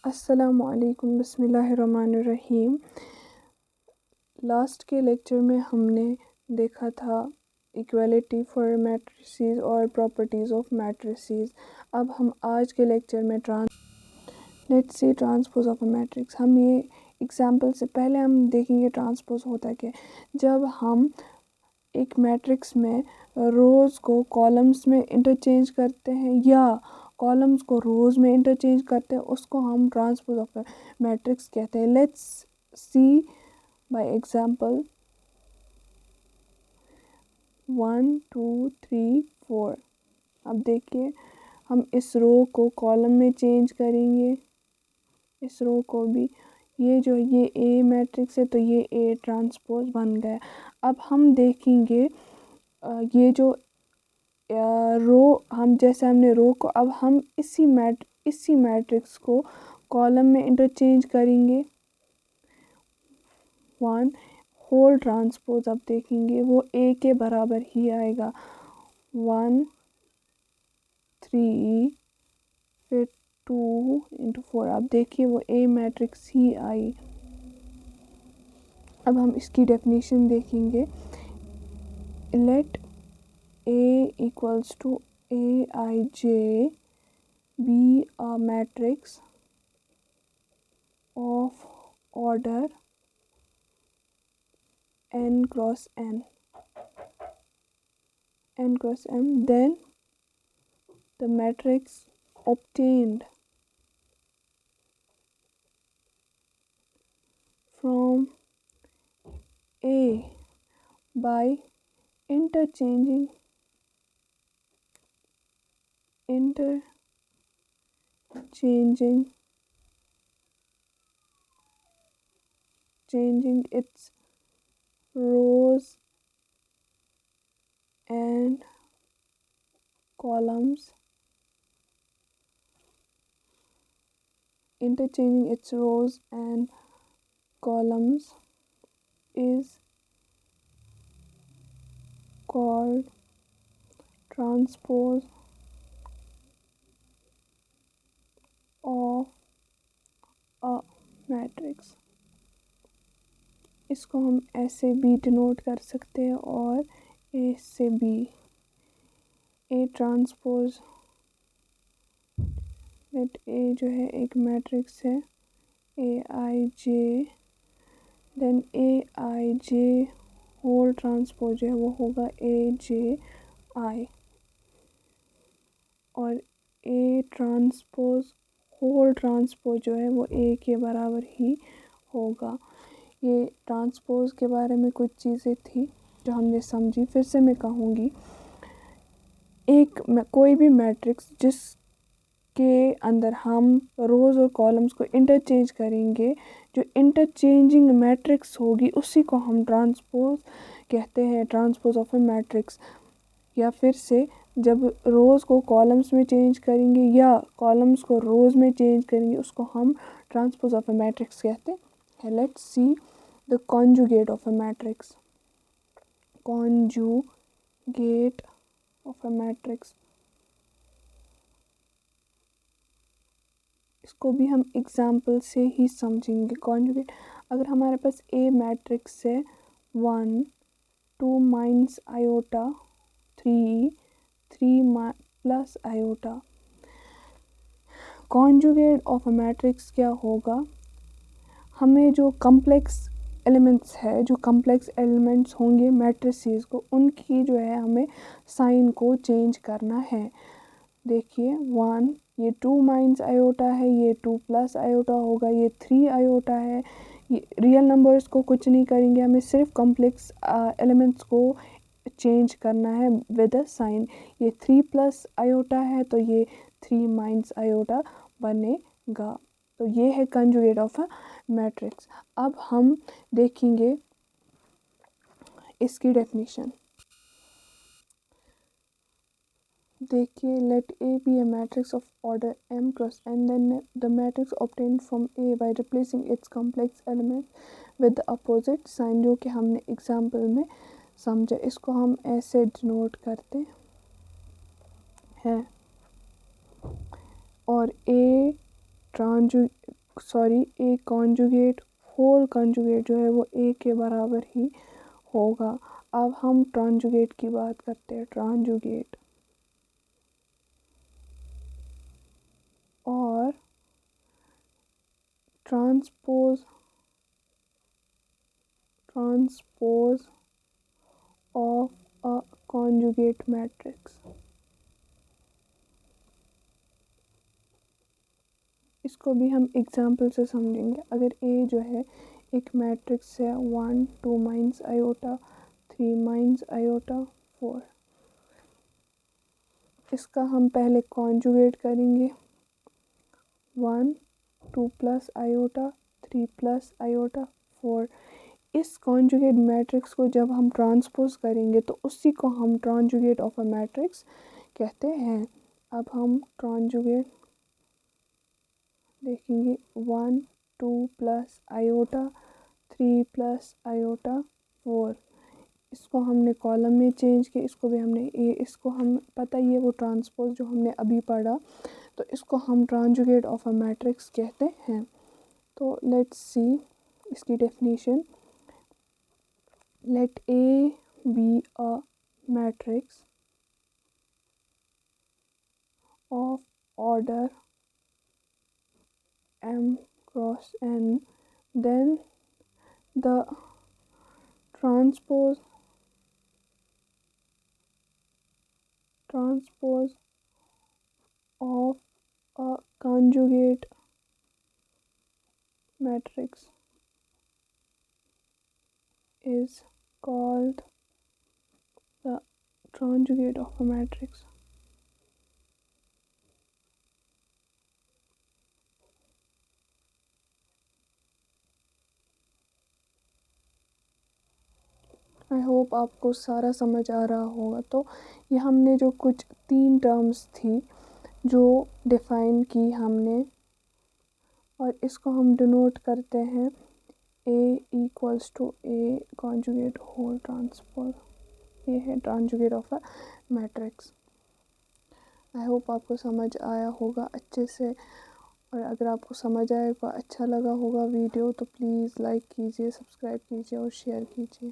अस्सलामुअलैकुम बिस्मिल्लाहिर्रहमानिर्रहीम। लास्ट के लेक्चर में हमने देखा था इक्वालिटी फॉर मैट्रिसेस और प्रॉपर्टीज़ ऑफ मैट्रिसेस। अब हम आज के लेक्चर में let's see transpose of a matrix. हम ये एग्जांपल से पहले हम देखेंगे ट्रांसपोज होता क्या है। जब हम एक मैट्रिक्स में रोज़ को कॉलम्स में इंटरचेंज करते हैं या कॉलम्स को रोज़ में इंटरचेंज करते हैं, उसको हम ट्रांसपोज ऑफ मैट्रिक्स कहते हैं। Let's see by example 1 2 3 4। अब देखिए, हम इस रो को कॉलम में चेंज करेंगे, इस रो को भी। ये ए मैट्रिक्स है तो ये ए ट्रांसपोज बन गया। अब हम देखेंगे ये जो रो, हम जैसे हमने रो को, अब हम इसी मैट्रिक्स को कॉलम में इंटरचेंज करेंगे। 1 होल ट्रांसपोज अब देखेंगे वो ए के बराबर ही आएगा। 1 3 फिर 2 इंटू 4। अब देखिए वो ए मैट्रिक्स ही आई। अब हम इसकी डेफिनेशन देखेंगे। Let A equals to Aij be a matrix of order n cross m, then the matrix obtained from A by interchanging its rows and columns, interchanging its rows and columns is called transpose of a matrix. इसको हम ऐसे भी denote कर सकते हैं और ए से B. A transpose, late ए जो है एक मैट्रिक्स है ए आई जे, देन ए आई जे होल ट्रांसपोज जो है वो होगा ए जे आई, और ए ट्रांसपोज होल ट्रांसपोज जो है वो ए के बराबर ही होगा। ये ट्रांसपोज के बारे में कुछ चीज़ें थी जो हमने समझी। फिर से मैं कहूँगी, कोई भी मैट्रिक्स जिसके अंदर हम रोज़ और कॉलम्स को इंटरचेंज करेंगे, जो इंटरचेंजिंग मैट्रिक्स होगी उसी को हम ट्रांसपोज कहते हैं, ट्रांसपोज ऑफ ए मैट्रिक्स। या फिर से, जब रोज़ को कॉलम्स में चेंज करेंगे या कॉलम्स को रोज़ में चेंज करेंगे, उसको हम ट्रांसपोज ऑफ ए मैट्रिक्स कहते हैं। Let's see the conjugate of A matrix. Conjugate of A matrix, इसको भी हम एग्जाम्पल से ही समझेंगे। कॉन्जुगेट, अगर हमारे पास ए मैट्रिक्स है 1 2 minus iota 3 3 plus iota, conjugate of a matrix क्या होगा? हमें जो कॉम्प्लेक्स एलिमेंट्स होंगे मैट्रिसेस को, उनकी जो है हमें साइन को चेंज करना है। देखिए 1, ये 2 माइनस आयोटा है, ये 2 प्लस आयोटा होगा, ये 3 आयोटा है। ये रियल नंबर्स को कुछ नहीं करेंगे, हमें सिर्फ कॉम्प्लेक्स एलिमेंट्स को चेंज करना है विद अ साइन। ये 3 प्लस आयोटा है तो ये 3 माइनस आयोटा बनेगा। तो ये है कंजुगेट ऑफ अ मैट्रिक्स। अब हम देखेंगे इसकी डेफिनेशन। देखिए, let A be a matrix of order m cross n, then the matrix obtained from A by replacing its complex elements with the opposite sign, जो कि हमने एग्जाम्पल में समझा। इसको हम ऐसे डिनोट करते हैं। और a sorry a conjugate whole conjugate जो है वो ए के बराबर ही होगा। अब हम ट्रांजुगेट की बात करते हैं। ट्रांजुगेट और transpose of a conjugate matrix. इसको भी हम एग्जाम्पल से समझेंगे। अगर ए जो है एक मैट्रिक्स है 1 2 माइनस आयोटा 3 माइनस आयोटा 4, इसका हम पहले कॉन्जुगेट करेंगे 1 2 प्लस आयोटा 3 प्लस आयोटा 4। इस कॉन्जुगेट मैट्रिक्स को जब हम ट्रांसपोज करेंगे तो उसी को हम ट्रांजुगेट ऑफ अ मैट्रिक्स कहते हैं। अब हम ट्रांजुगेट देखेंगे 1 2 प्लस आयोटा 3 प्लस आयोटा 4। इसको हमने कॉलम में चेंज किया, इसको भी हमने इसको हम पता ही है वो ट्रांसपोज जो हमने अभी पढ़ा, तो इसको हम ट्रांजुगेट ऑफ अ मैट्रिक्स कहते हैं। तो लेट्स सी इसकी definition. Let A be a matrix of order m cross n, then the transpose of a conjugate matrix is called the conjugate of a matrix. I hope आपको सारा समझ आ रहा होगा। तो ये हमने जो कुछ 3 टर्म्स थी जो डिफ़ाइन की हमने, और इसको हम डिनोट करते हैं a equals to a conjugate whole transpose. ये है transjugate of a matrix. I hope आपको समझ आया होगा अच्छे से, और अगर आपको समझ आएगा अच्छा लगा होगा वीडियो तो प्लीज़ लाइक कीजिए, सब्सक्राइब कीजिए और शेयर कीजिए।